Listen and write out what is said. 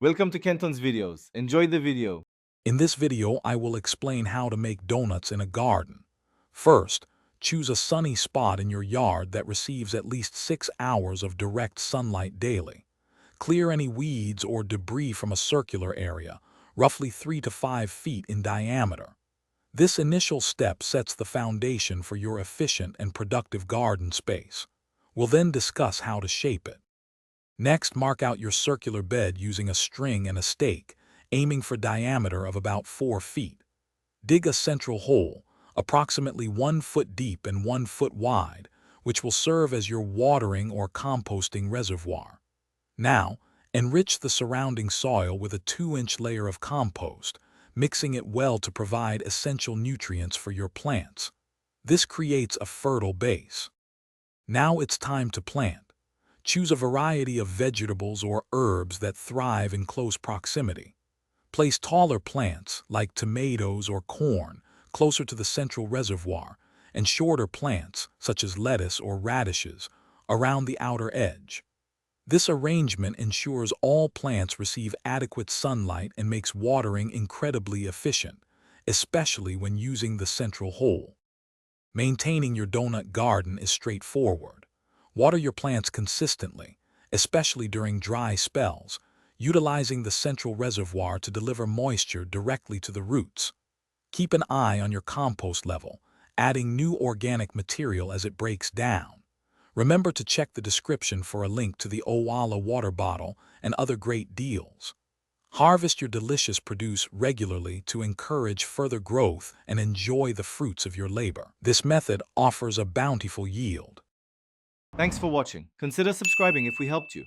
Welcome to Kenton's videos. Enjoy the video. In this video, I will explain how to make donuts in a garden. First, choose a sunny spot in your yard that receives at least 6 hours of direct sunlight daily. Clear any weeds or debris from a circular area, roughly 3 to 5 feet in diameter. This initial step sets the foundation for your efficient and productive garden space. We'll then discuss how to shape it. Next, mark out your circular bed using a string and a stake, aiming for diameter of about 4 feet. Dig a central hole, approximately 1 foot deep and 1 foot wide, which will serve as your watering or composting reservoir. Now, enrich the surrounding soil with a 2-inch layer of compost, mixing it well to provide essential nutrients for your plants. This creates a fertile base. Now it's time to plant. Choose a variety of vegetables or herbs that thrive in close proximity. Place taller plants, like tomatoes or corn, closer to the central reservoir, and shorter plants, such as lettuce or radishes, around the outer edge. This arrangement ensures all plants receive adequate sunlight and makes watering incredibly efficient, especially when using the central hole. Maintaining your donut garden is straightforward. Water your plants consistently, especially during dry spells, utilizing the central reservoir to deliver moisture directly to the roots. Keep an eye on your compost level, adding new organic material as it breaks down. Remember to check the description for a link to the Owala water bottle and other great deals. Harvest your delicious produce regularly to encourage further growth and enjoy the fruits of your labor. This method offers a bountiful yield. Thanks for watching. Consider subscribing if we helped you.